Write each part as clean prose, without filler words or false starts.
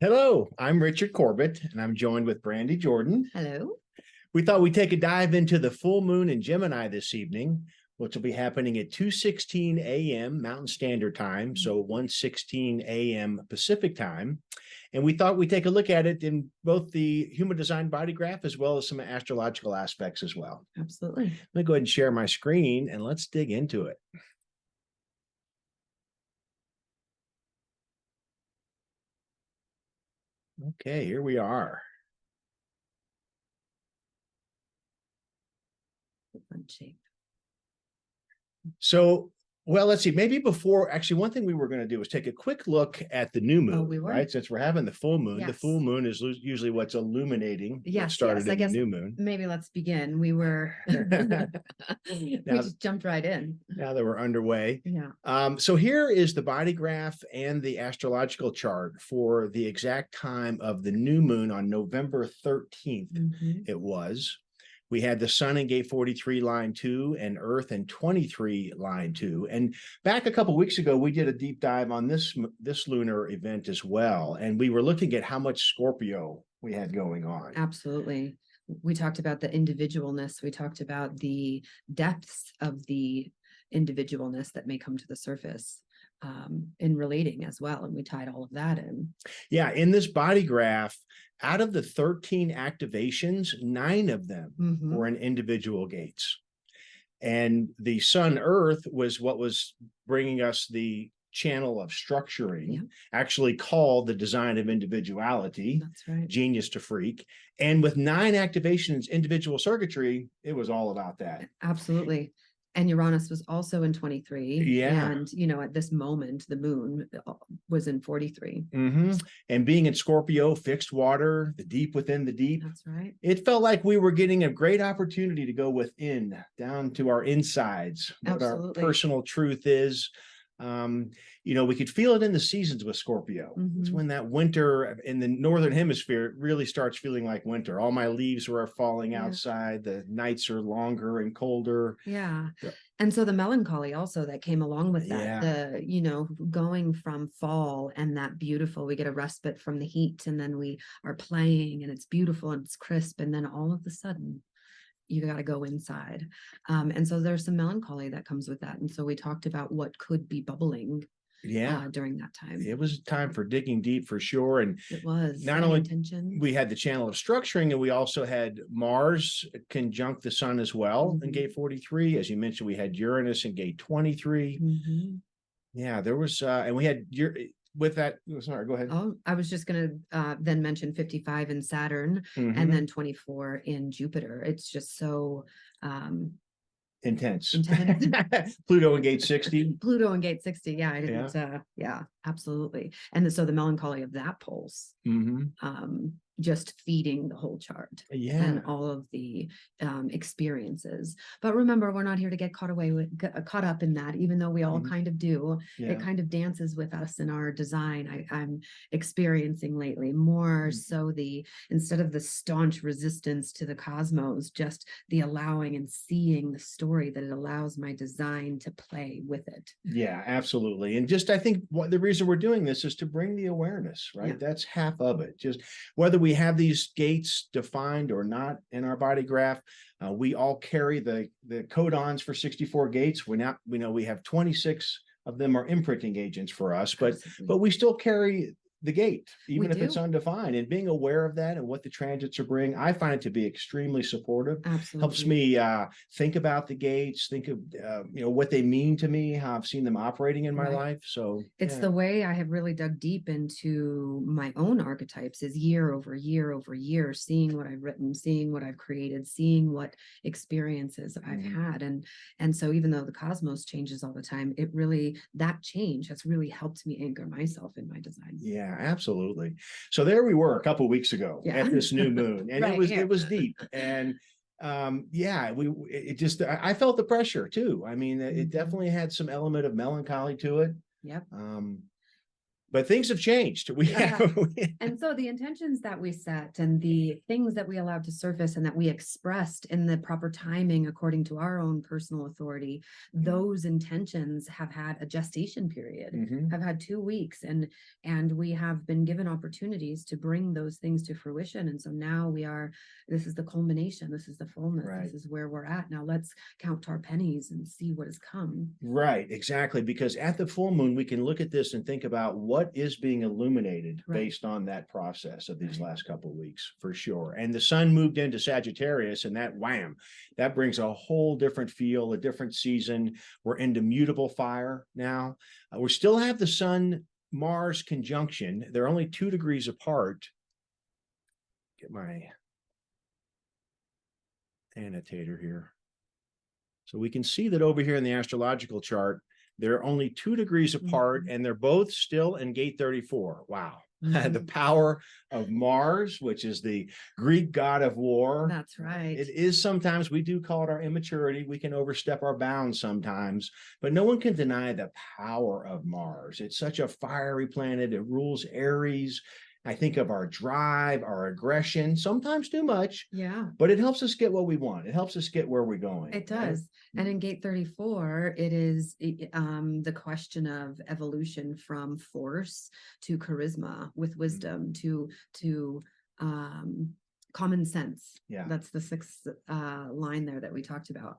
Hello, I'm Richard Corbett, and I'm joined with Brandy Jordan. Hello. We thought we'd take a dive into the full moon in Gemini this evening, which will be happening at 2:16 a.m. Mountain Standard Time, so 1:16 a.m. Pacific Time. And we thought we'd take a look at it in both the human design body graph as well as some astrological aspects as well. Absolutely. Let me go ahead and share my screen and let's dig into it. Okay, here we are. Fun shape. So, well, let's see. Maybe before, actually, one thing we were going to do is take a quick look at the new moon, we were. right? Since we're having the full moon, the Yes. full moon is usually what's illuminating what Yes, started I in guess the new moon. maybe let's begin. We were we just jumped right in. Now that we're underway. Yeah. So here is the body graph and the astrological chart for the exact time of the new moon on November 13th. It was. We had the sun in gate 43 line 2 and earth in 23 line 2. And back a couple of weeks ago, we did a deep dive on this lunar event as well. And we were looking at how much Scorpio we had going on. Absolutely. We talked about the individualness. We talked about the depths of the individualness that may come to the surface in relating as well. And we tied all of that in. Yeah, in this body graph, out of the 13 activations, 9 of them were in individual gates. And the sun earth was what was bringing us the channel of structuring, actually called the design of individuality. That's right. Genius to freak. And with 9 activations, individual circuitry, it was all about that. Absolutely. And Uranus was also in 23. Yeah. And, at this moment, the moon was in 43. And being in Scorpio, fixed water, the deep within the deep. That's right. It felt like we were getting a great opportunity to go within, down to our insides, what our personal truth is. We could feel it in the seasons with Scorpio. It's when that winter in the northern hemisphere, it really starts feeling like winter. All my leaves are falling outside. The nights are longer and colder. Yeah. And so the melancholy also that came along with that, going from fall and that beautiful, we get a respite from the heat and then we are playing and it's beautiful and it's crisp. And then all of a sudden, you got to go inside. And so there's some melancholy that comes with that. And so we talked about what could be bubbling during that time. It was time for digging deep for sure. And it was not only we had the channel of structuring, and we also had Mars conjunct the sun as well in gate 43. As you mentioned, we had Uranus in gate 23. Yeah, there was, and we had with that, sorry, go ahead. Oh, I was just going to then mention 55 in Saturn and then 24 in Jupiter. It's just so intense. Pluto in gate 60. Pluto in gate 60. Yeah, I didn't. Yeah, absolutely. And so the melancholy of that pulse, just feeding the whole chart and all of the experiences. But remember, we're not here to get caught up in that, even though we all kind of do. It kind of dances with us in our design. I'm experiencing lately more so instead of the staunch resistance to the cosmos, just the allowing and seeing the story that it allows my design to play with it. Yeah, absolutely. And just, I think the reason we're doing this is to bring the awareness, right? That's half of it. Just whether we have these gates defined or not in our body graph, we all carry the codons for 64 gates. We know we have 26 of them are imprinting agents for us, but we still carry the gate, even if it's undefined, and being aware of that and what the transits are bringing, I find it to be extremely supportive. Absolutely. Helps me think about the gates, think of what they mean to me, how I've seen them operating in my life. So it's the way I have really dug deep into my own archetypes is year over year over year, seeing what I've written, seeing what I've created, seeing what experiences I've had. And so even though the cosmos changes all the time, that change has really helped me anchor myself in my design. Yeah, absolutely. So there we were a couple of weeks ago at this new moon, and it was deep. And I felt the pressure too. I mean, it definitely had some element of melancholy to it. Yep. But things have changed. And so the intentions that we set and the things that we allowed to surface and that we expressed in the proper timing according to our own personal authority, those intentions have had a gestation period, have had 2 weeks, and we have been given opportunities to bring those things to fruition. And so now this is the culmination, this is the fullness, this is where we're at. Now let's count our pennies and see what has come. Right, exactly. Because at the full moon, we can look at this and think about what is being illuminated based on that process of these last couple of weeks, for sure. And the sun moved into Sagittarius, and that wham, that brings a whole different feel, a different season. We're into mutable fire now. We still have the sun Mars conjunction. They're only 2 degrees apart. Get my annotator here. So we can see that over here in the astrological chart, they're only 2 degrees apart, and they're both still in gate 34. Wow. The power of Mars, which is the Greek god of war. That's right. It is sometimes, we do call it our immaturity. We can overstep our bounds sometimes, but no one can deny the power of Mars. It's such a fiery planet. It rules Aries. I think of our drive, our aggression, sometimes too much. Yeah. But it helps us get what we want. It helps us get where we're going. It does. Right? And in gate 34, it is the question of evolution from force to charisma with wisdom to common sense. Yeah. That's the 6th line there that we talked about.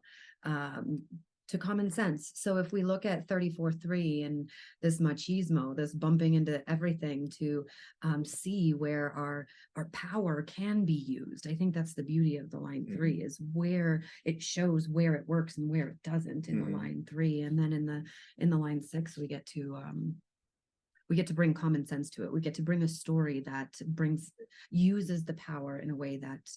To common sense. So if we look at 34.3 and this machismo, this bumping into everything to see where our power can be used. I think that's the beauty of the line 3 is where it shows where it works and where it doesn't in the line 3. And then in the line 6, we get to bring common sense to it. We get to bring a story that uses the power in a way that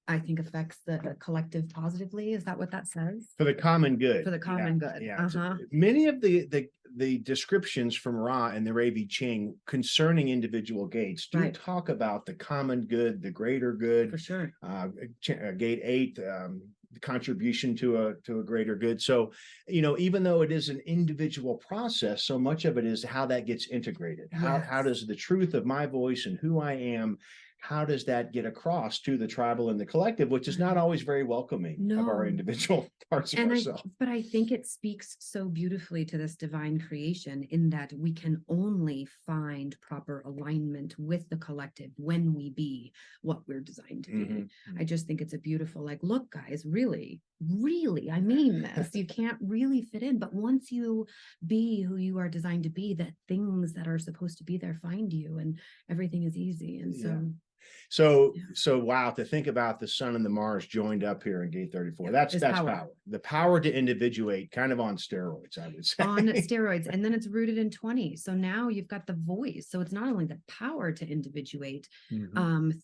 I think affects the collective positively. Is that what that says? For the common good. For the common good. Yeah. Many of the descriptions from Ra and the Ravi Ching concerning individual gates do talk about the common good, the greater good. For sure. Gate 8, the contribution to a greater good. So, even though it is an individual process, so much of it is how that gets integrated. How does the truth of my voice and who I am, how does that get across to the tribal and the collective, which is not always very welcoming of our individual parts of ourselves. But I think it speaks so beautifully to this divine creation in that we can only find proper alignment with the collective when we be what we're designed to be. I just think it's a beautiful, look, guys, really, I mean this. You can't really fit in, but once you be who you are designed to be, that things that are supposed to be there find you and everything is easy. And so wow, to think about the sun and the Mars joined up here in gate 34. That's power. The power to individuate, kind of on steroids, I would say. On steroids. And then it's rooted in 20. So now you've got the voice. So it's not only the power to individuate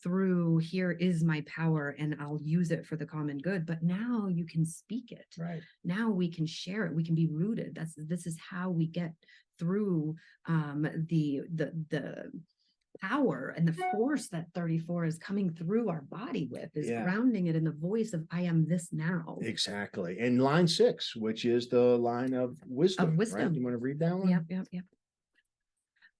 through here is my power and I'll use it for the common good, but now you can speak it. Right. Now we can share it. We can be rooted. This is how we get through the power and the force that 34 is coming through our body with, is grounding it in the voice of I am this now. Exactly. And line 6, which is the line of wisdom. Right? You want to read that one? Yep.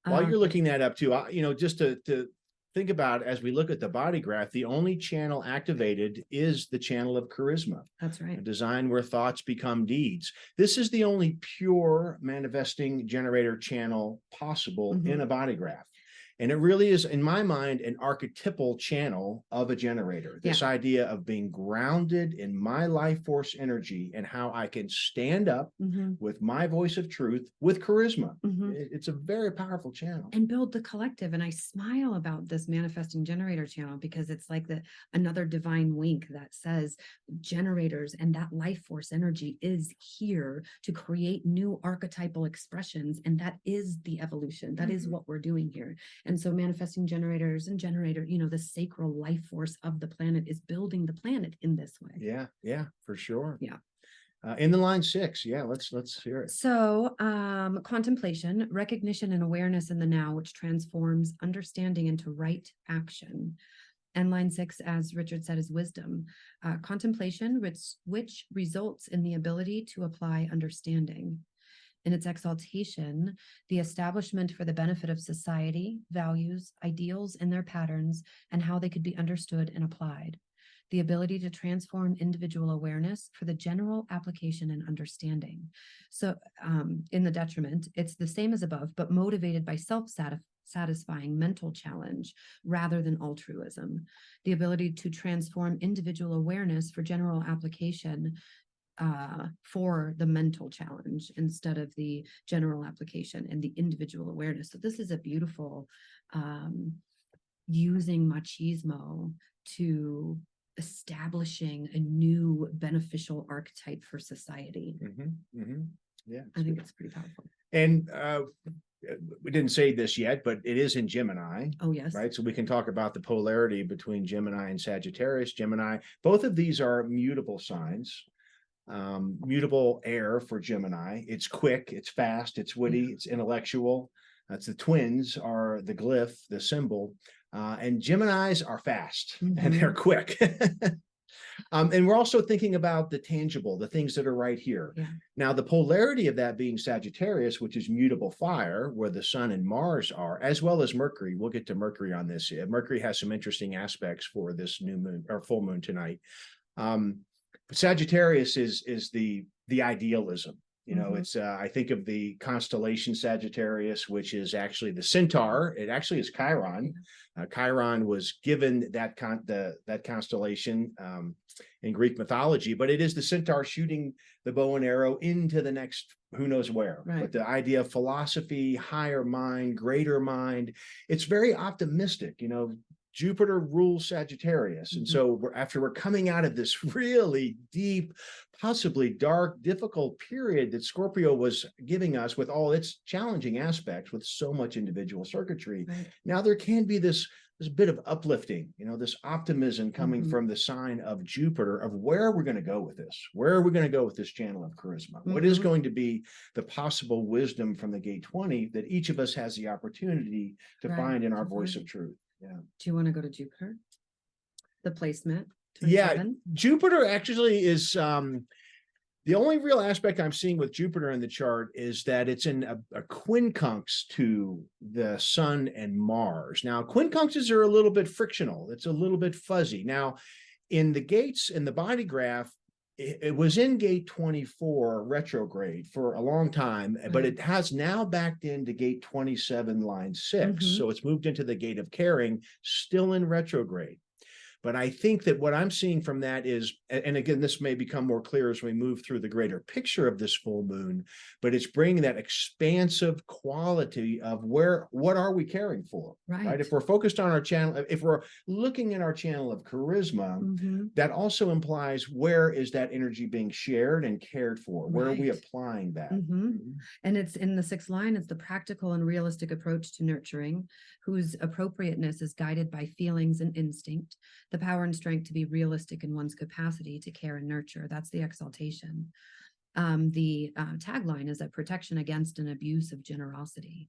While you're looking that up too, just to think about, as we look at the body graph, the only channel activated is the channel of charisma. That's right. A design where thoughts become deeds. This is the only pure manifesting generator channel possible in a body graph. And it really is, in my mind, an archetypal channel of a generator. This idea of being grounded in my life force energy and how I can stand up with my voice of truth with charisma. It's a very powerful channel. And build the collective. And I smile about this manifesting generator channel because it's like another divine wink that says generators and that life force energy is here to create new archetypal expressions. And that is the evolution. That is what we're doing here. And so manifesting generators and the sacral life force of the planet is building the planet in this way. Yeah, for sure. Yeah. In the line 6, let's hear it. So contemplation, recognition and awareness in the now, which transforms understanding into right action. And line 6, as Richard said, is wisdom. Contemplation, which results in the ability to apply understanding. In its exaltation, the establishment for the benefit of society, values, ideals, and their patterns, and how they could be understood and applied. The ability to transform individual awareness for the general application and understanding. So in the detriment, it's the same as above, but motivated by self-satisfying mental challenge rather than altruism. The ability to transform individual awareness for general application for the mental challenge instead of the general application and the individual awareness. So this is a beautiful using machismo to establishing a new beneficial archetype for society. Yeah, I think it's pretty powerful. And we didn't say this yet, but it is in Gemini. Oh, yes. Right. So we can talk about the polarity between Gemini and Sagittarius. Gemini, both of these are mutable signs. Mutable air for Gemini. It's quick, it's fast, it's witty, it's intellectual. That's the twins are the glyph, the symbol, and Geminis are fast and they're quick. And we're also thinking about the tangible, the things that are right here. Now, the polarity of that being Sagittarius, which is mutable fire, where the sun and Mars are, as well as Mercury. We'll get to Mercury on this. Mercury has some interesting aspects for this new moon or full moon tonight. Sagittarius is the idealism. You know, it's I think of the constellation Sagittarius, which is actually the centaur. It actually is Chiron. Chiron was given that constellation in Greek mythology, but it is the centaur shooting the bow and arrow into the next who knows where. But the idea of philosophy, higher mind, greater mind, it's very optimistic. You know, Jupiter rules Sagittarius. And so after we're coming out of this really deep, possibly dark, difficult period that Scorpio was giving us with all its challenging aspects, with so much individual circuitry, now there can be this bit of uplifting, you know, this optimism coming from the sign of Jupiter of where we're going to go with this. Where are we going to go with this channel of charisma? What is going to be the possible wisdom from the gate 20 that each of us has the opportunity to find in our voice of truth? Yeah. Do you want to go to Jupiter? The placement? 27? Yeah, Jupiter actually is the only real aspect I'm seeing with Jupiter in the chart is that it's in a quincunx to the Sun and Mars. Now, quincunxes are a little bit frictional. It's a little bit fuzzy. Now, in the gates, in the body graph, it was in gate 24 retrograde for a long time, but it has now backed into gate 27 line 6. So it's moved into the gate of caring, still in retrograde. But I think that what I'm seeing from that is, and again, this may become more clear as we move through the greater picture of this full moon, but it's bringing that expansive quality of what are we caring for, right? If we're focused on our channel, if we're looking at our channel of charisma, that also implies where is that energy being shared and cared for? Where are we applying that? And it's in the 6th line, it's the practical and realistic approach to nurturing, whose appropriateness is guided by feelings and instinct, the power and strength to be realistic in one's capacity to care and nurture. That's the exaltation. The tagline is a protection against an abuse of generosity.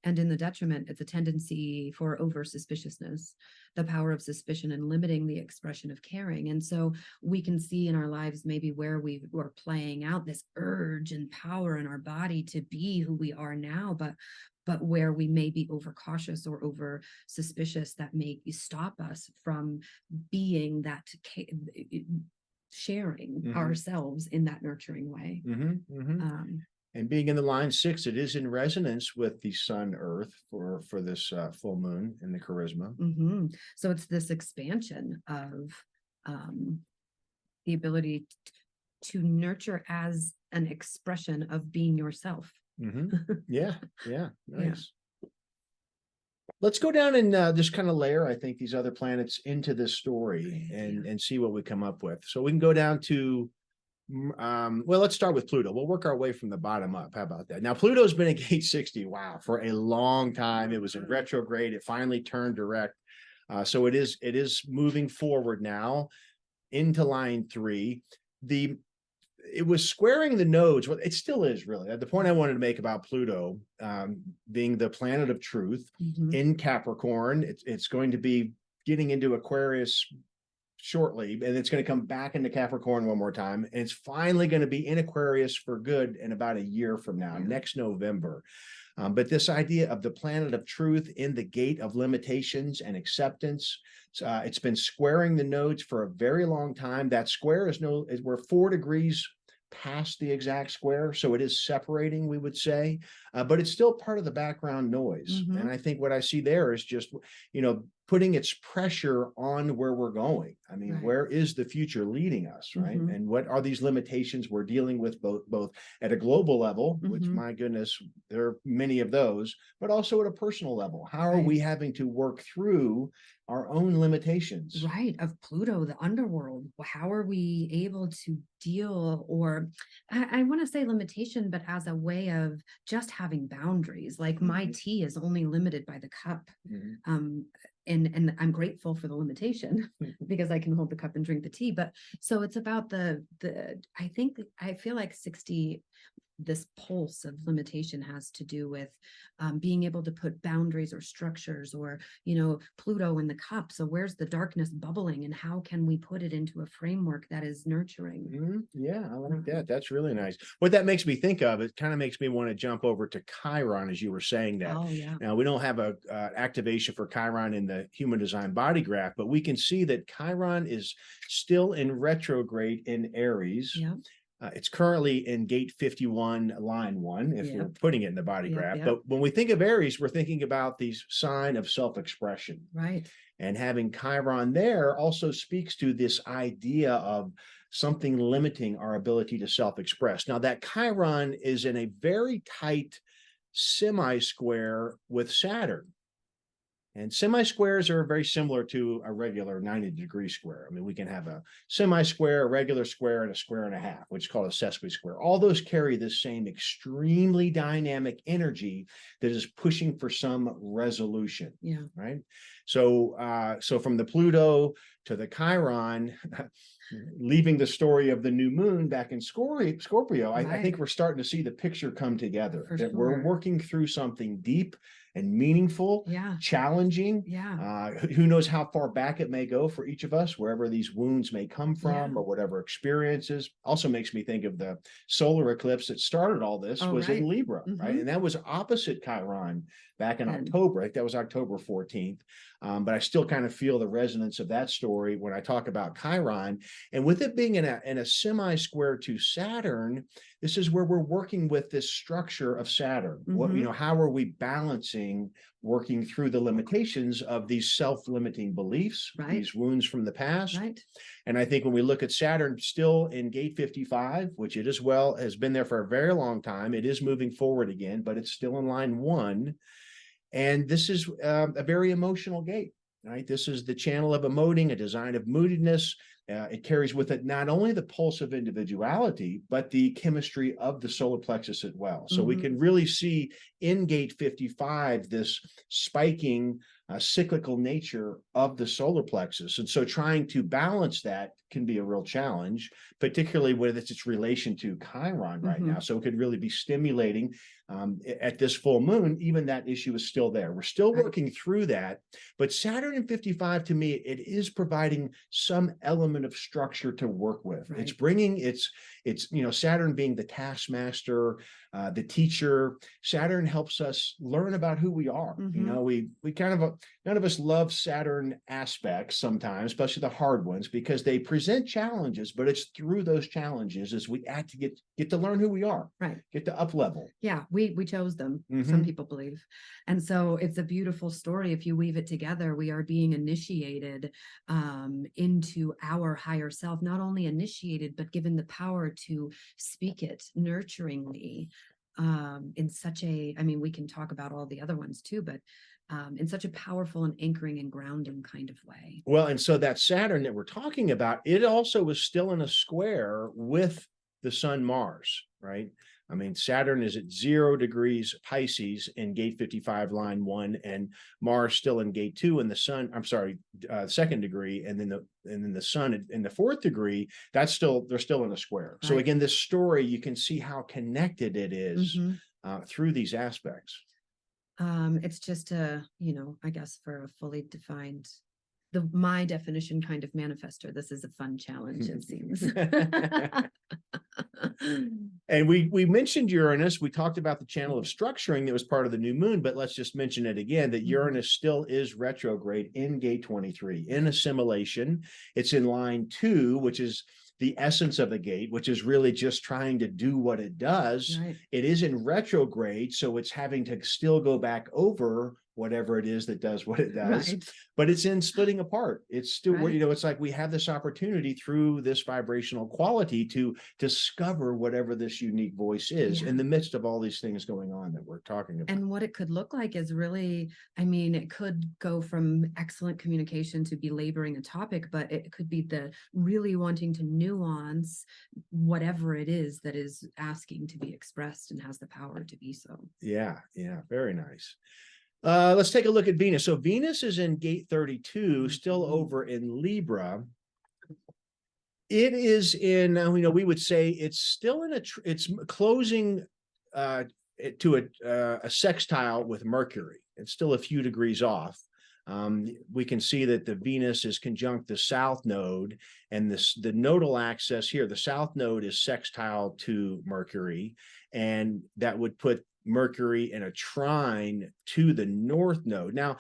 And in the detriment, it's a tendency for over-suspiciousness, the power of suspicion and limiting the expression of caring. And so we can see in our lives maybe where we were playing out this urge and power in our body to be who we are now, but where we may be overcautious or over suspicious that may stop us from being that sharing ourselves in that nurturing way. And being in the line 6, it is in resonance with the Sun Earth for this full moon in the charisma. So it's this expansion of the ability to nurture as an expression of being yourself. Yeah, nice. Let's go down and just kind of layer, I think, these other planets into this story and see what we come up with. So we can go down to, well, let's start with Pluto. We'll work our way from the bottom up. How about that? Now, Pluto's been at gate 60, wow, for a long time. It was in retrograde. It finally turned direct. So it is moving forward now into line 3. It was squaring the nodes. Well, it still is really. The point I wanted to make about Pluto being the planet of truth in Capricorn, it's going to be getting into Aquarius shortly, and it's going to come back into Capricorn one more time, and it's finally going to be in Aquarius for good in about a year from now, next November. But this idea of the planet of truth in the gate of limitations and acceptance, it's been squaring the nodes for a very long time. That square we're 4 degrees past the exact square, so it is separating, we would say, but it's still part of the background noise. And I think what I see there is just, putting its pressure on where we're going. I mean, where is the future leading us, right? And what are these limitations we're dealing with, both at a global level, which, my goodness, there are many of those, but also at a personal level. How are we having to work through our own limitations? Of Pluto, the underworld. How are we able to deal, or I want to say limitation, but as a way of just having boundaries. Like my tea is only limited by the cup. And I'm grateful for the limitation because I can hold the cup and drink the tea. But so it's about I feel like this pulse of limitation has to do with being able to put boundaries or structures, or, Pluto in the cup. So where's the darkness bubbling, and how can we put it into a framework that is nurturing? Yeah, I like that. That's really nice. What that makes me think of, it kind of makes me want to jump over to Chiron, as you were saying that. Oh, yeah. Now, we don't have a activation for Chiron in the human design body graph, but we can see that Chiron is still in retrograde in Aries. Yeah. It's currently in gate 51, line 1, if you're putting it in the body graph. But when we think of Aries, we're thinking about the sign of self-expression. Right. And having Chiron there also speaks to this idea of something limiting our ability to self-express. Now, that Chiron is in a very tight semi-square with Saturn. And semi-squares are very similar to a regular 90-degree square. I mean, we can have a semi-square, a regular square, and a square and a half, which is called a sesqui-square. All those carry the same extremely dynamic energy that is pushing for some resolution. Yeah. Right. So, from the Pluto to the Chiron, leaving the story of the new moon back in Scorpio, I think we're starting to see the picture come together. That we're working through something deep and meaningful, challenging. Who knows how far back it may go for each of us, wherever these wounds may come from, or whatever experiences. Also makes me think of the solar eclipse that started all this was in Libra, right? And that was opposite Chiron back in October. I think that was October 14th. But I still kind of feel the resonance of that story when I talk about Chiron. And with it being in a semi-square to Saturn, this is where we're working with this structure of Saturn. What, how are we balancing working through the limitations of these self-limiting beliefs, these wounds from the past? And I think when we look at Saturn still in gate 55, which it as well has been there for a very long time, it is moving forward again, but it's still in line 1. And this is a very emotional gate, right? This is the channel of emoting, a design of moodiness. It carries with it not only the pulse of individuality, but the chemistry of the solar plexus as well. So we can really see in gate 55 this spiking cyclical nature of the solar plexus. And so trying to balance that can be a real challenge, particularly with its relation to Chiron right now. So it could really be stimulating at this full moon. Even that issue is still there. We're still working through that. But Saturn in 55, to me, it is providing some element of structure to work with. It's bringing it's Saturn being the taskmaster, the teacher. Saturn helps us learn about who we are. We kind of none of us love Saturn aspects sometimes, especially the hard ones, because they present challenges, but it's through those challenges as we act to get to learn who we are, get to up level. Yeah, we chose them, some people believe. And so it's a beautiful story. If you weave it together, we are being initiated into our higher self, not only initiated, but given the power to speak it nurturingly in such a, I mean, we can talk about all the other ones too, but in such a powerful and anchoring and grounding kind of way. Well, and so that Saturn that we're talking about, it also was still in a square with the sun Mars, right? I mean, Saturn is at 0 degrees Pisces in gate 55, line 1, and Mars still in gate 2, and the sun, I'm sorry, 2nd degree, and then the sun in the 4th degree, they're still in a square. So again, this story, you can see how connected it is through these aspects. It's just I guess for a fully defined my definition kind of manifester. This is a fun challenge, it seems. And we mentioned Uranus. We talked about the channel of structuring that was part of the new moon, but let's just mention it again, that Uranus still is retrograde in gate 23 in assimilation. It's in line 2, which is the essence of the gate, which is really just trying to do what it does. Right. It is in retrograde, so it's having to still go back over whatever it is that does what it does, Right. but it's in splitting apart. It's still, Right. you know, it's like we have this opportunity through this vibrational quality to discover whatever this unique voice is in the midst of all these things going on that we're talking about. And what it could look like is really, I mean, it could go from excellent communication to belaboring a topic, but it could be the really wanting to nuance whatever it is that is asking to be expressed and has the power to be so. Yeah, yeah, very nice. Let's take a look at Venus. So Venus is in gate 32, still over in Libra. It is in, you know, we would say it's still in it's closing to a sextile with Mercury. It's still a few degrees off. We can see that the Venus is conjunct the south node, and the nodal axis here, the south node is sextile to Mercury, and that would put Mercury in a trine to the north node. Now,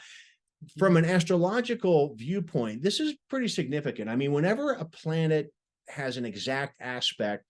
from an astrological viewpoint, this is pretty significant. I mean, whenever a planet has an exact aspect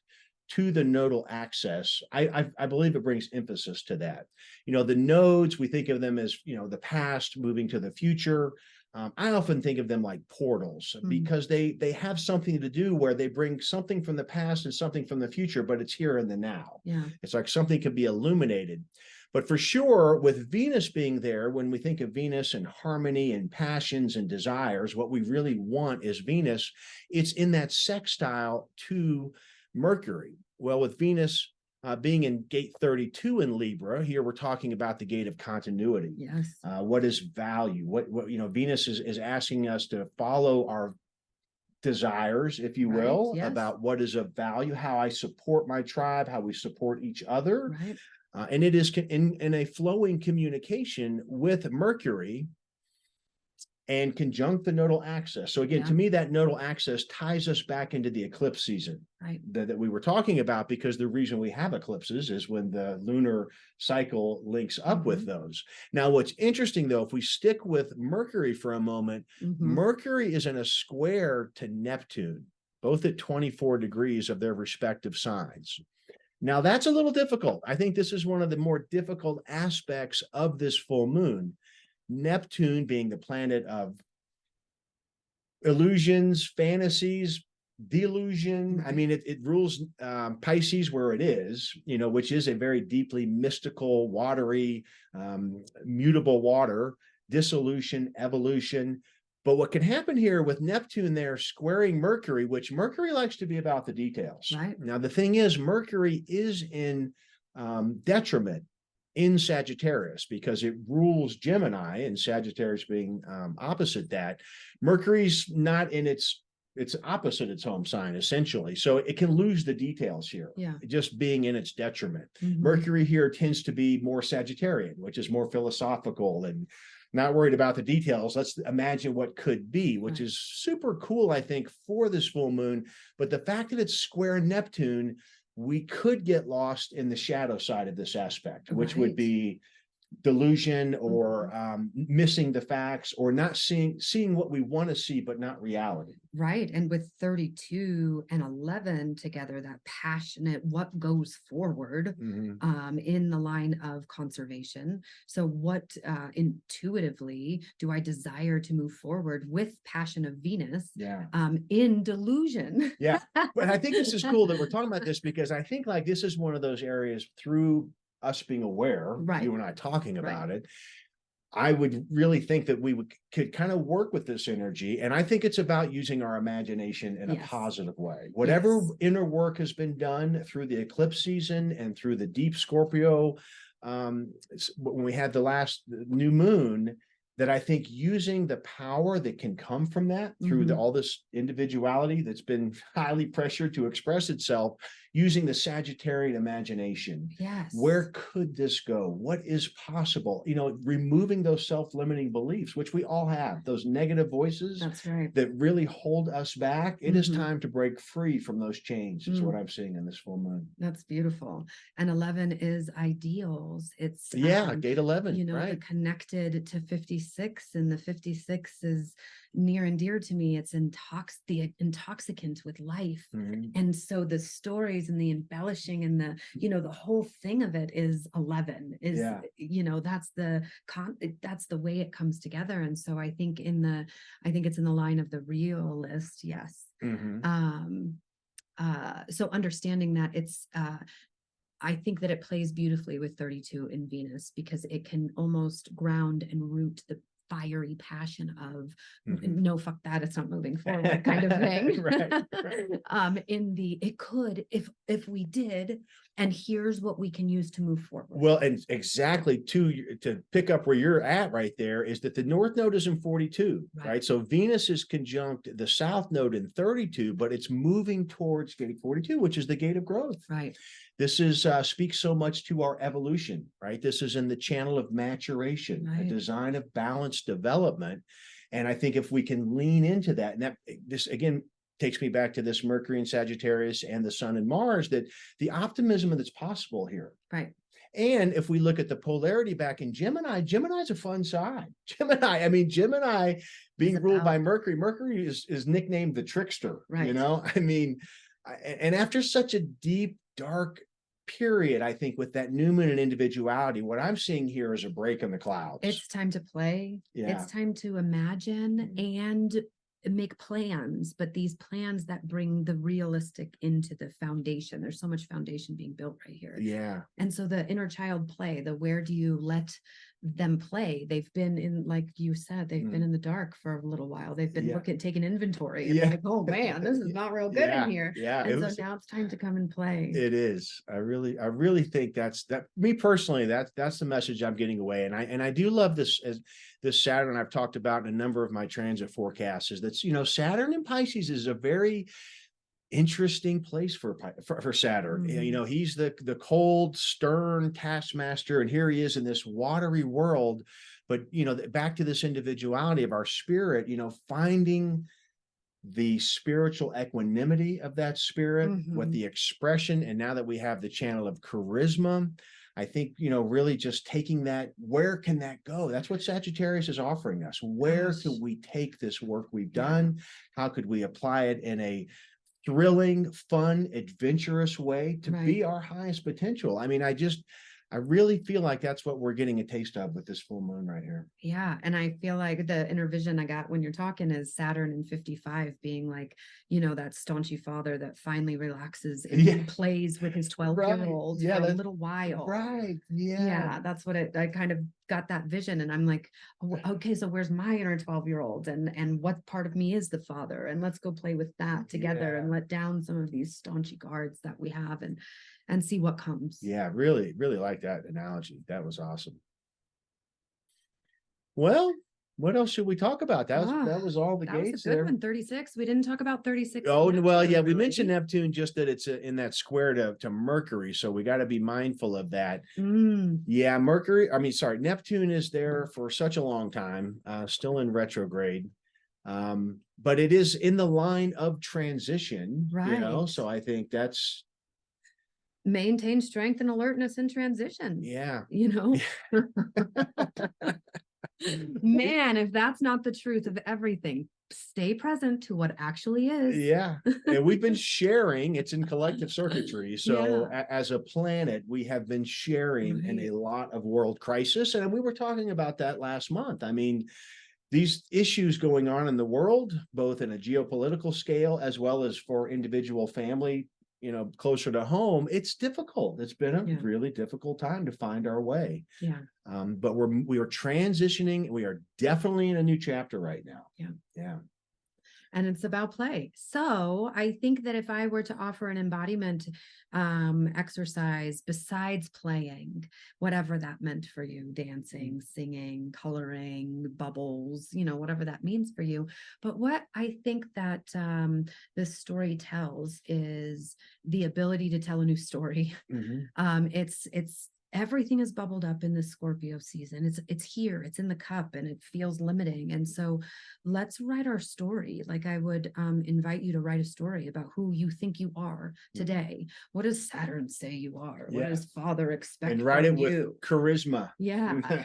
to the nodal axis, I believe it brings emphasis to that. You know, the nodes, we think of them as, you know, the past moving to the future. I often think of them like portals because they have something to do where they bring something from the past and something from the future, but it's here in the now. Yeah. It's like something could be illuminated. But for sure, with Venus being there, when we think of Venus and harmony and passions and desires, what we really want is Venus. It's in that sextile to Mercury. Well, with Venus being in gate 32 in Libra, here we're talking about the gate of continuity. Yes. What is value? What you know, Venus is asking us to follow our desires, if you will, about what is of value, how I support my tribe, how we support each other. Right. And it is in a flowing communication with Mercury and conjunct the nodal axis. So again, to me, that nodal axis ties us back into the eclipse season that we were talking about, because the reason we have eclipses is when the lunar cycle links up with those. Now, what's interesting, though, if we stick with Mercury for a moment, Mercury is in a square to Neptune, both at 24 degrees of their respective signs. Now, that's a little difficult. I think this is one of the more difficult aspects of this full moon. Neptune being the planet of illusions, fantasies, delusion. I mean, it rules Pisces where it is, you know, which is a very deeply mystical, watery, mutable water, dissolution, evolution. But what can happen here with Neptune there squaring Mercury, which Mercury likes to be about the details. Right. Now, the thing is, Mercury is in detriment in Sagittarius because it rules Gemini, and Sagittarius being opposite that. Mercury's not in it's opposite its home sign, essentially. So it can lose the details here, just being in its detriment. Mercury here tends to be more Sagittarian, which is more philosophical and not worried about the details. Let's imagine what could be, which is super cool, I think, for this full moon. But the fact that it's square Neptune, we could get lost in the shadow side of this aspect, which would be delusion or missing the facts or not seeing what we want to see, but not reality. Right. And with 32 and 11 together, that passionate, what goes forward in the line of conservation. So what intuitively do I desire to move forward with passion of Venus in delusion? But I think this is cool that we're talking about this, because I think like this is one of those areas through us being aware, you and I talking about it, I would really think that we could kind of work with this energy. And I think it's about using our imagination in a positive way. Whatever inner work has been done through the eclipse season and through the deep Scorpio, when we had the last new moon, that I think using the power that can come from that through all this individuality that's been highly pressured to express itself, using the Sagittarian imagination. Yes. Where could this go? What is possible? Removing those self-limiting beliefs, which we all have, those negative voices. That's right. That really hold us back. It is time to break free from those chains, is what I'm seeing in this full moon. That's beautiful. And 11 is ideals. It's gate 11, the connected to 56, and the 56 is near and dear to me. It's the intoxicant with life. And so the stories and the embellishing and the whole thing of it is 11 is, that's the way it comes together. And so I think it's in the line of the realist. Yes. So understanding that I think that it plays beautifully with 32 in Venus, because it can almost ground and root the fiery passion of no, fuck that, it's not moving forward kind of thing. It could, if we did, and here's what we can use to move forward. Well, and exactly to pick up where you're at right there, is that the North Node is in 42, right? So Venus is conjunct the South Node in 32, but it's moving towards gate 42, which is the gate of growth. Right. This is speaks so much to our evolution, right? This is in the channel of maturation, a design of balanced development. And I think if we can lean into that, and this again takes me back to this Mercury and Sagittarius and the Sun and Mars, that the optimism that's possible here. Right. And if we look at the polarity back in Gemini, Gemini's a fun side. Gemini being ruled by Mercury. Mercury is nicknamed the trickster, right. And after such a deep, dark period, I think with that new moon and individuality, what I'm seeing here is a break in the clouds. It's time to play. It's time to imagine and make plans, but these plans that bring the realistic into the foundation. There's so much foundation being built right here. Yeah. And so the inner child play, where do you let them play? They've been in, like you said, they've been in the dark for a little while. They've been taking inventory. And like, oh man, this is not real good in here. Yeah. And so now it's time to come and play. It is. I really think that's me personally, that's the message I'm getting away. And I do love this Saturn I've talked about in a number of my transit forecasts, is that, Saturn in Pisces is a very interesting place for Saturn. He's the cold, stern taskmaster, and here he is in this watery world. But back to this individuality of our spirit, finding the spiritual equanimity of that spirit, what the expression, and now that we have the channel of charisma, I think, really just taking that, where can that go? That's what Sagittarius is offering us. Where could we take this work we've done? How could we apply it in a thrilling, fun, adventurous way to be our highest potential? I really feel like that's what we're getting a taste of with this full moon right here. Yeah. And I feel like the inner vision I got when you're talking is Saturn in 55 being like, that staunchy father that finally relaxes and plays with his 12-year-old for a little while. Right. Yeah. Yeah. That's what I kind of got that vision. And I'm like, okay, so where's my inner 12-year-old? And what part of me is the father? And let's go play with that together and let down some of these staunchy guards that we have and see what comes. Yeah, really, really like that analogy. That was awesome. Well, what else should we talk about? That was all the gates. Was a good one. 36. We didn't talk about 36. Oh, well, yeah, we mentioned Neptune, just that it's in that square to Mercury, so we got to be mindful of that. Yeah, Neptune is there for such a long time, still in retrograde. But it is in the line of transition, so I think that's maintain strength and alertness in transition. Yeah. Man, if that's not the truth of everything, stay present to what actually is. Yeah. And we've been sharing, it's in collective circuitry. So as a planet, we have been sharing in a lot of world crisis. And we were talking about that last month. These issues going on in the world, both in a geopolitical scale, as well as for individual family, closer to home, it's difficult. It's been a really difficult time to find our way. Yeah. But we are transitioning. We are definitely in a new chapter right now. Yeah. Yeah. and it's about play. So I think that if I were to offer an embodiment exercise besides playing, whatever that meant for you, dancing, singing, coloring, bubbles, whatever that means for you. But what I think that this story tells is the ability to tell a new story. It's everything is bubbled up in the Scorpio season. It's here, it's in the cup, and it feels limiting. And so let's write our story. Like I would invite you to write a story about who you think you are today. What does Saturn say you are? What does Father expect and write from it with you? Charisma.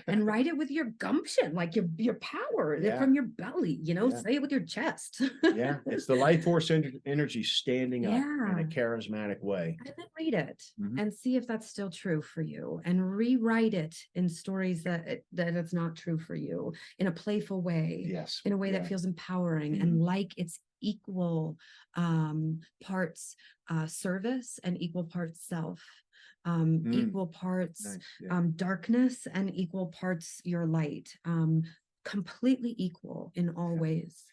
And write it with your gumption, like your power from your belly, say it with your chest. It's the life force energy standing up in a charismatic way. And then read it and see if that's still true for you, and rewrite it in stories that it's not true for you, in a playful way, in a way that feels empowering and like it's equal parts service and equal parts self, equal parts darkness and equal parts your light, completely equal in all ways.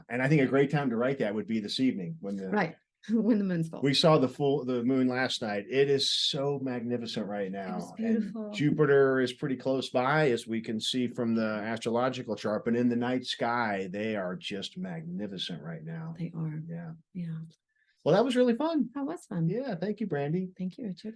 And I think a great time to write that would be this evening when the when the moon's full. We saw the moon last night. It is so magnificent right now. It's beautiful. And Jupiter is pretty close by, as we can see from the astrological chart, but in the night sky, they are just magnificent right now. They are. Yeah. Well, that was really fun. That was fun. Yeah. Thank you, Brandy. Thank you, Richard.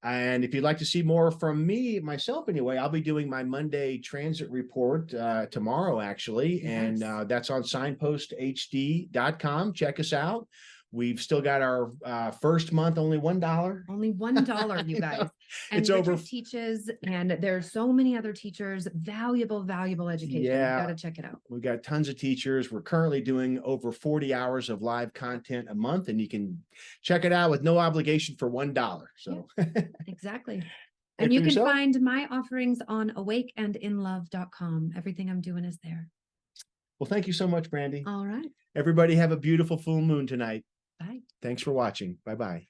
And if you'd like to see more from me, myself anyway, I'll be doing my Monday transit report tomorrow, actually. And that's on signposthd.com. Check us out. We've still got our first month, only $1. Only $1, you guys. And it's Richard over. Teaches, and there's so many other teachers, valuable education. You got to check it out. We've got tons of teachers. We're currently doing over 40 hours of live content a month, and you can check it out with no obligation for $1. So exactly. And you can find my offerings on awakeandinlove.com. Everything I'm doing is there. Well, thank you so much, Brandy. All right. Everybody have a beautiful full moon tonight. Bye. Thanks for watching. Bye-bye.